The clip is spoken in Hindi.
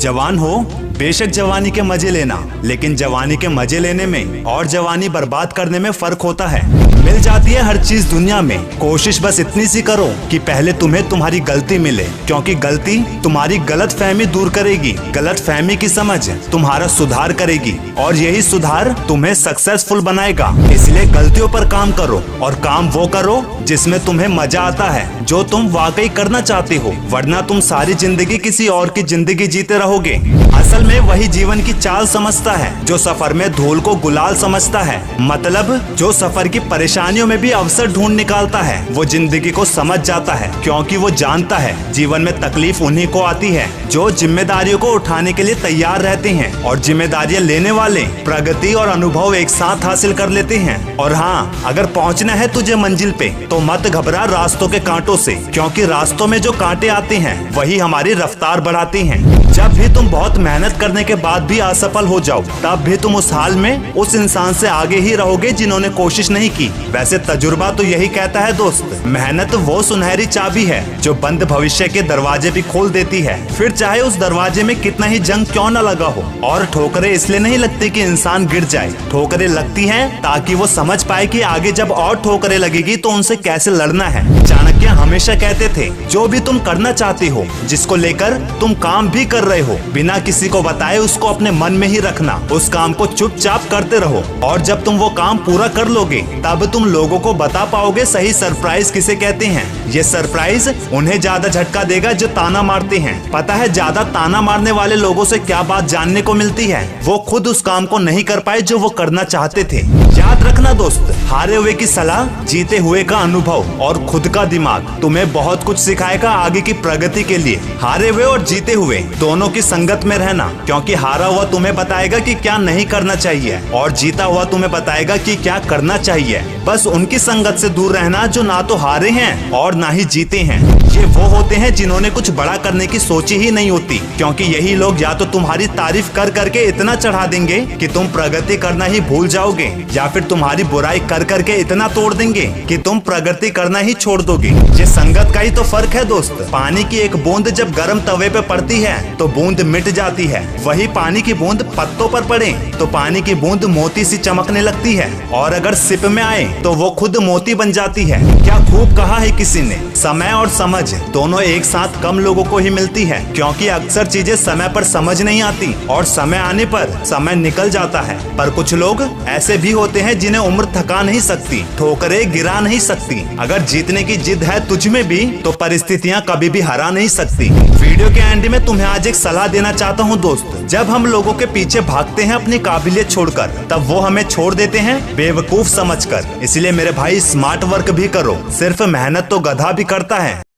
जवान हो, बेशक जवानी के मजे लेना, लेकिन जवानी के मजे लेने में और जवानी बर्बाद करने में फर्क होता है। मिल जाती है हर चीज दुनिया में, कोशिश बस इतनी सी करो कि पहले तुम्हें तुम्हारी गलती मिले, क्योंकि गलती तुम्हारी गलत फहमी दूर करेगी, गलत फहमी की समझ तुम्हारा सुधार करेगी और यही सुधार तुम्हें सक्सेसफुल बनाएगा। इसलिए गलतियों पर काम करो और काम वो करो जिसमें तुम्हें मजा आता है, जो तुम वाकई करना चाहते हो, वरना तुम सारी जिंदगी किसी और की जिंदगी जीते रहोगे। असल में वही जीवन की चाल समझता है जो सफर में धूल को गुलाल समझता है, मतलब जो सफर की परेशानियों में भी अवसर ढूंढ निकालता है, वो जिंदगी को समझ जाता है, क्योंकि वो जानता है जीवन में तकलीफ उन्हीं को आती है जो जिम्मेदारियों को उठाने के लिए तैयार रहते हैं, और जिम्मेदारियां लेने वाले प्रगति और अनुभव एक साथ हासिल कर लेते हैं। और हाँ, अगर पहुंचना है तुझे मंजिल पे तो मत घबरा रास्तों के कांटों से, क्योंकि रास्तों में जो कांटे आते हैं वही हमारी रफ्तार बढ़ाते हैं। जब भी तुम बहुत मेहनत करने के बाद भी असफल हो जाओ, तब भी तुम उस हाल में उस इंसान से आगे ही रहोगे जिन्होंने कोशिश नहीं की। वैसे तजुर्बा तो यही कहता है दोस्त, मेहनत वो सुनहरी चाबी है जो बंद भविष्य के दरवाजे भी खोल देती है, फिर चाहे उस दरवाजे में कितना ही जंग क्यों न लगा हो। और ठोकरें इसलिए नहीं लगती कि इंसान गिर जाए, ठोकरें लगती हैं ताकि वो समझ पाए कि आगे जब और ठोकरें लगेगी तो उनसे कैसे लड़ना है। चाणक्य हमेशा कहते थे, जो भी तुम करना चाहते हो, जिसको लेकर तुम काम भी कर रहे हो, बिना किसी को बताए उसको अपने मन में ही रखना, उस काम को चुपचाप करते रहो, और जब तुम वो काम पूरा कर लोगे तब तुम लोगों को बता पाओगे सही सरप्राइज किसे कहते हैं। ये सरप्राइज उन्हें ज्यादा झटका देगा जो ताना मारते हैं। पता है ज्यादा ताना मारने वाले लोगों से क्या बात जानने को मिलती है, वो खुद उस काम को नहीं कर पाए जो वो करना चाहते थे। याद रखना दोस्त, हारे हुए की सलाह, जीते हुए का अनुभव और खुद का दिमाग तुम्हें बहुत कुछ सिखाएगा आगे की प्रगति के लिए। हारे हुए और जीते हुए दोनों की संगत में रहना, क्योंकि हारा हुआ तुम्हें बताएगा कि क्या नहीं करना चाहिए और जीता हुआ तुम्हें बताएगा कि क्या करना चाहिए। बस उनकी संगत से दूर रहना जो ना तो हारे हैं और ना ही जीते हैं। ये वो होते हैं जिन्होंने कुछ बड़ा करने की सोची ही नहीं होती, क्योंकि यही लोग या तो तुम्हारी तारीफ कर करके इतना चढ़ा देंगे कि तुम प्रगति करना ही भूल जाओगे, या फिर तुम्हारी बुराई कर करके इतना तोड़ देंगे कि तुम प्रगति करना ही छोड़ दोगे। ये संगत का ही तो फर्क है दोस्त। पानी की एक बूंद जब गर्म तवे पे पड़ती है तो बूंद मिट जाती है, वही पानी की बूंद पत्तों पर पड़े तो पानी की बूंद मोती सी चमकने लगती है, और अगर सिप में आए तो वो खुद मोती बन जाती है। क्या खूब कहा है किसी ने, समय और समझ दोनों एक साथ कम लोगों को ही मिलती है, क्योंकि अक्सर चीजें समय पर समझ नहीं आती और समय आने पर समय निकल जाता है। पर कुछ लोग ऐसे भी होते हैं जिन्हें उम्र थका नहीं सकती, ठोकरें गिरा नहीं सकती। अगर जीतने की जिद है तुझ में भी तो परिस्थितियां कभी भी हरा नहीं सकती। वीडियो के एंड में तुम्हें आज एक सलाह देना चाहता हूँ दोस्त, जब हम लोगों के पीछे भागते हैं अपनी काबिलियत छोड़कर, तब वो हमें छोड़ देते हैं बेवकूफ समझकर। इसलिए मेरे भाई स्मार्ट वर्क भी करो, सिर्फ मेहनत तो गधा भी करता है।